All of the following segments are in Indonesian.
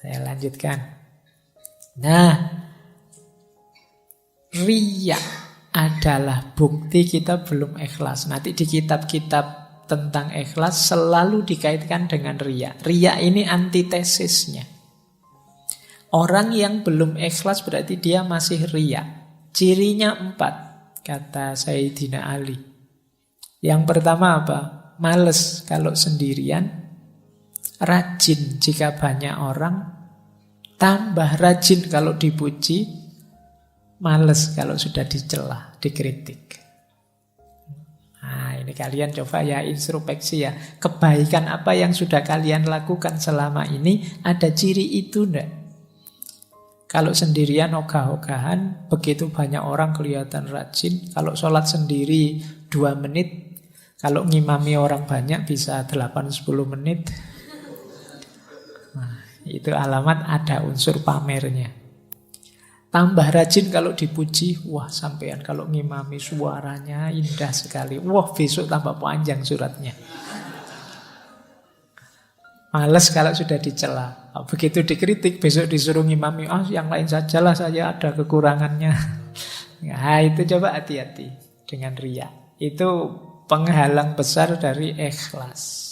Saya lanjutkan. Nah, riya adalah bukti kita belum ikhlas. Nanti di kitab-kitab tentang ikhlas selalu dikaitkan dengan riya. Riya ini antitesisnya. Orang yang belum ikhlas berarti dia masih riya. Cirinya 4, kata Sayyidina Ali. Yang pertama apa? Males kalau sendirian, rajin jika banyak orang, tambah rajin kalau dipuji, males kalau sudah dicela, dikritik. Nah, ini kalian coba ya introspeksi ya. Kebaikan apa yang sudah kalian lakukan selama ini, ada ciri itu enggak? Kalau sendirian ogah-ogahan, begitu banyak orang kelihatan rajin. Kalau sholat sendiri 2 menit, kalau ngimami orang banyak bisa 8-10 menit. Nah, itu alamat ada unsur pamernya. Tambah rajin kalau dipuji, wah sampean kalau ngimami suaranya indah sekali. Wah besok tambah panjang suratnya. Males kalau sudah dicela. Begitu dikritik besok disuruh ngimami, yang lain sajalah saya ada kekurangannya. Nah itu coba hati-hati dengan riya. Itu penghalang besar dari ikhlas.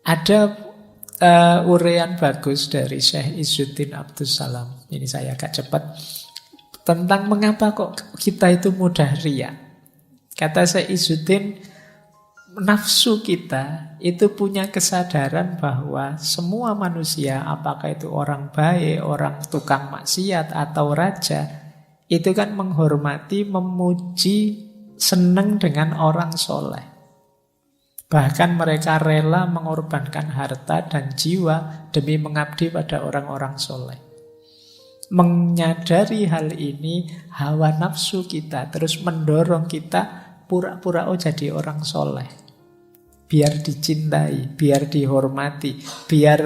Ada uraian bagus dari Syekh Izzuddin Abdus Salam. Ini saya agak cepat. Tentang mengapa kok kita itu mudah riya. Kata Syekh Izzuddin, nafsu kita itu punya kesadaran bahwa semua manusia, apakah itu orang baik, orang tukang maksiat atau raja, itu kan menghormati, memuji, senang dengan orang soleh. Bahkan mereka rela mengorbankan harta dan jiwa demi mengabdi pada orang-orang soleh. Menyadari hal ini, hawa nafsu kita terus mendorong kita pura-pura jadi orang soleh. Biar dicintai, biar dihormati, biar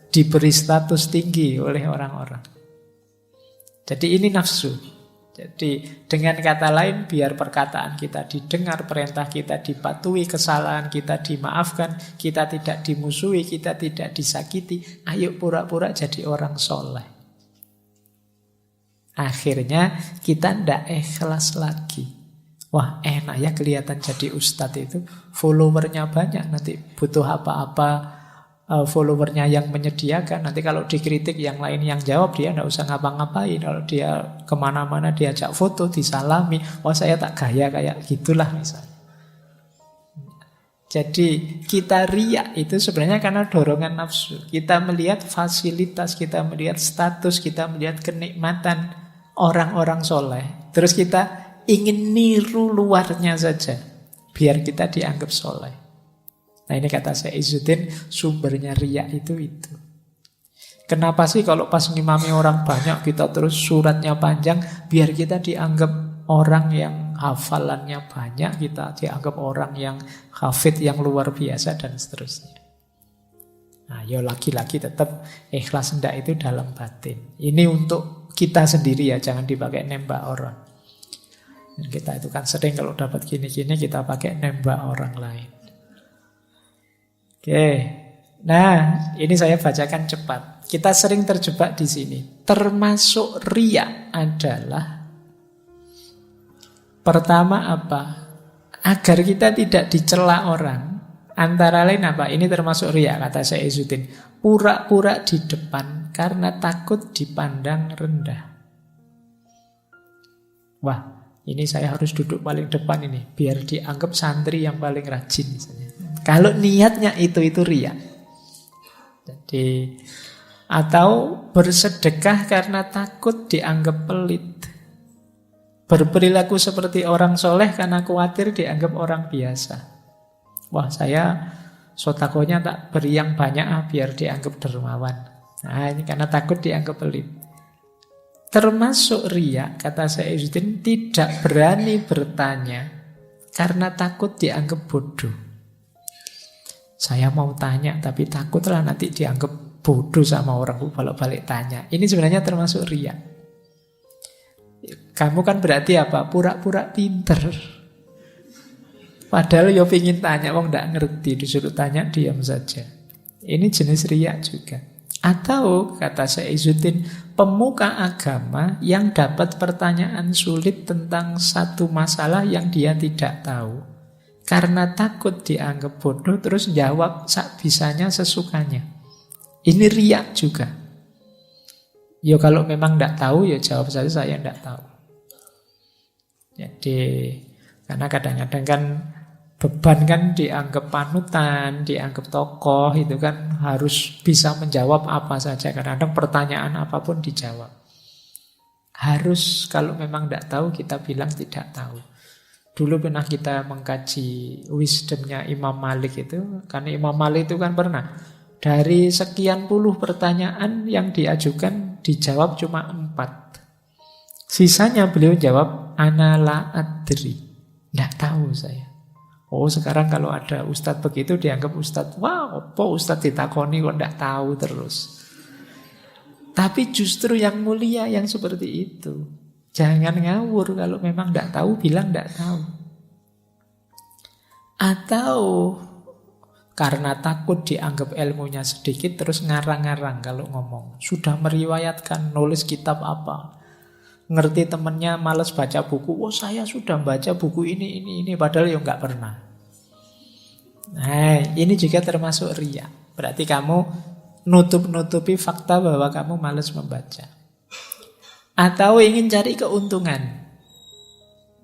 diberi status tinggi oleh orang-orang. Jadi ini nafsu. Jadi dengan kata lain, biar perkataan kita didengar, perintah kita dipatuhi, kesalahan kita dimaafkan, kita tidak dimusuhi, kita tidak disakiti, ayo pura-pura jadi orang soleh. Akhirnya kita tidak ikhlas lagi. Wah enak ya kelihatan jadi ustadz itu, followernya banyak, nanti butuh apa-apa followernya yang menyediakan. Nanti kalau dikritik yang lain yang jawab, dia tidak usah ngapa-ngapain. Kalau dia kemana-mana diajak foto, disalami, wah saya tak gaya kayak gitulah misalnya. Jadi kita riya itu sebenarnya karena dorongan nafsu. Kita melihat fasilitas, kita melihat status, kita melihat kenikmatan orang-orang soleh. Terus kita ingin niru luarnya saja, biar kita dianggap soleh. Nah ini kata Syekh Izzuddin, sumbernya riya itu. Kenapa sih kalau pas ngimami orang banyak kita terus suratnya panjang, biar kita dianggap orang yang hafalannya banyak, kita dianggap orang yang hafid yang luar biasa dan seterusnya. Nah ya lagi-lagi tetap ikhlas hendak itu dalam batin. Ini untuk kita sendiri ya, jangan dipakai nembak orang. Dan kita itu kan sering kalau dapat gini-gini kita pakai nembak orang lain. Oke, nah ini saya bacakan cepat. Kita sering terjebak di sini. Termasuk riya adalah pertama apa? Agar kita tidak dicela orang. Antara lain apa? Ini termasuk riya kata Syekh Izzuddin. Pura-pura di depan karena takut dipandang rendah. Wah, ini saya harus duduk paling depan ini biar dianggap santri yang paling rajin misalnya. Kalau niatnya itu riya. Jadi atau bersedekah karena takut dianggap pelit. Berperilaku seperti orang soleh karena khawatir dianggap orang biasa. Wah saya sotakonya tak beri yang banyak biar dianggap dermawan. Nah ini karena takut dianggap pelit. Termasuk riya kata Syekh Izzuddin, tidak berani bertanya karena takut dianggap bodoh. Saya mau tanya tapi takutlah nanti dianggap bodoh sama orang balik tanya. Ini sebenarnya termasuk riya. Kamu kan berarti apa? Pura-pura pinter. Padahal yo pingin tanya, wong ndak ngerti, disuruh tanya diam saja. Ini jenis riya juga. Atau kata Syekh Izzuddin, pemuka agama yang dapat pertanyaan sulit tentang satu masalah yang dia tidak tahu, karena takut dianggap bodoh terus jawab sak bisanya sesukanya. Ini riya juga. Ya kalau memang tidak tahu ya jawab saja saya tidak tahu. Jadi karena kadang-kadang kan beban kan dianggap panutan, dianggap tokoh, itu kan harus bisa menjawab apa saja. Kadang-kadang pertanyaan apapun dijawab. Harus kalau memang tidak tahu kita bilang tidak tahu. Dulu pernah kita mengkaji wisdomnya Imam Malik itu. Karena Imam Malik itu kan pernah dari sekian puluh pertanyaan yang diajukan dijawab cuma 4. Sisanya beliau jawab ana la adri. Tidak tahu saya. Oh sekarang kalau ada ustadz begitu dianggap ustadz, wah apa ustadz ditakoni kok tidak tahu terus. Tapi justru yang mulia yang seperti itu. Jangan ngawur, kalau memang tidak tahu bilang tidak tahu. Atau karena takut dianggap ilmunya sedikit terus ngarang-ngarang kalau ngomong. Sudah meriwayatkan nulis kitab apa, ngerti temennya malas baca buku, oh saya sudah baca buku ini, padahal ya nggak pernah. Nah, ini juga termasuk riya. Berarti kamu nutup-nutupi fakta bahwa kamu malas membaca. Atau ingin cari keuntungan.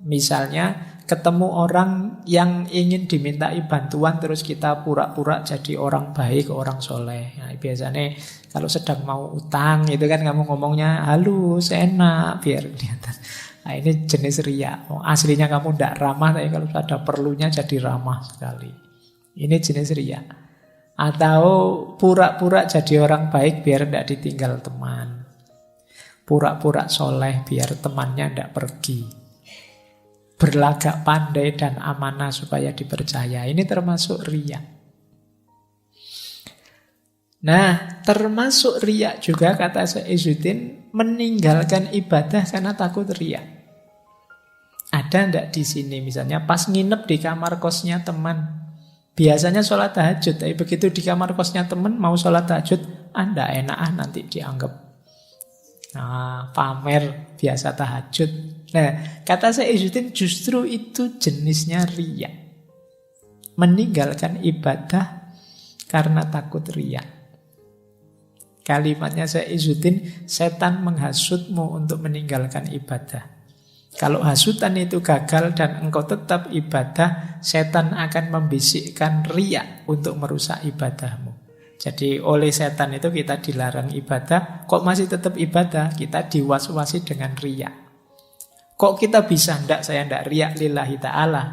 Misalnya ketemu orang yang ingin dimintai bantuan terus kita pura-pura jadi orang baik, orang soleh. Nah, biasanya kalau sedang mau utang itu kan kamu ngomongnya halus, enak, biar kelihatan. Nah, ini jenis riya. Oh, aslinya kamu tidak ramah, tapi kalau ada perlunya jadi ramah sekali. Ini jenis riya. Atau pura-pura jadi orang baik biar tidak ditinggal teman. Pura-pura soleh biar temannya tidak pergi. Berlagak pandai dan amanah supaya dipercaya. Ini termasuk riya. Nah, termasuk riya juga kata Syekh Izzuddin, meninggalkan ibadah karena takut riya. Ada ndak di sini misalnya pas nginep di kamar kosnya teman. Biasanya sholat tahajud, tapi begitu di kamar kosnya teman mau sholat tahajud, anda enak nanti dianggap pamer biasa tahajud. Nah, kata Syekh Izzuddin justru itu jenisnya riya. Meninggalkan ibadah karena takut riya. Kalimatnya Syekh Izzuddin, setan menghasutmu untuk meninggalkan ibadah. Kalau hasutan itu gagal dan engkau tetap ibadah, setan akan membisikkan riya untuk merusak ibadahmu. Jadi oleh setan itu kita dilarang ibadah, kok masih tetap ibadah, kita diwas-wasi dengan riya. Kok kita bisa? Ndak, saya ndak riya lillahi ta'ala.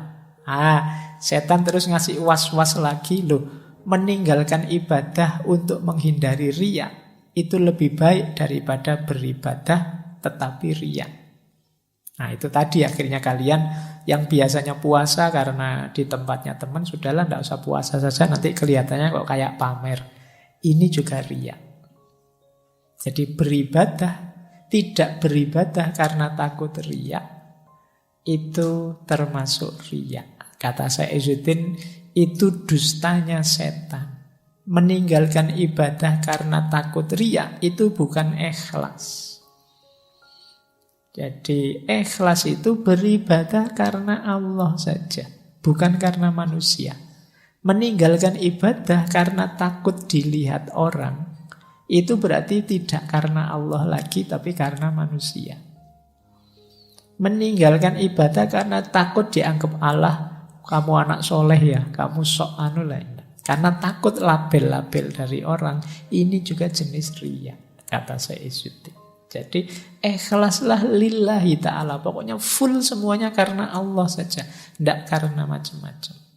Setan terus ngasih was-was lagi loh. Meninggalkan ibadah untuk menghindari riya itu lebih baik daripada beribadah tetapi riya. Nah itu tadi akhirnya kalian yang biasanya puasa karena di tempatnya teman, sudahlah ndak usah puasa saja, nanti kelihatannya kok kayak pamer. Ini juga riya. Jadi beribadah, tidak beribadah karena takut riya, itu termasuk riya. Kata Syekh Izzuddin, itu dustanya setan. Meninggalkan ibadah karena takut riya itu bukan ikhlas. Jadi ikhlas itu beribadah karena Allah saja, bukan karena manusia. Meninggalkan ibadah karena takut dilihat orang, itu berarti tidak karena Allah lagi, tapi karena manusia. Meninggalkan ibadah karena takut dianggap Allah, kamu anak soleh ya, kamu sok anu lain. Karena takut label-label dari orang, ini juga jenis riya, kata Syekh Izzuddin. Jadi ikhlaslah lillahi ta'ala. Pokoknya full semuanya karena Allah saja, tidak karena macam-macam.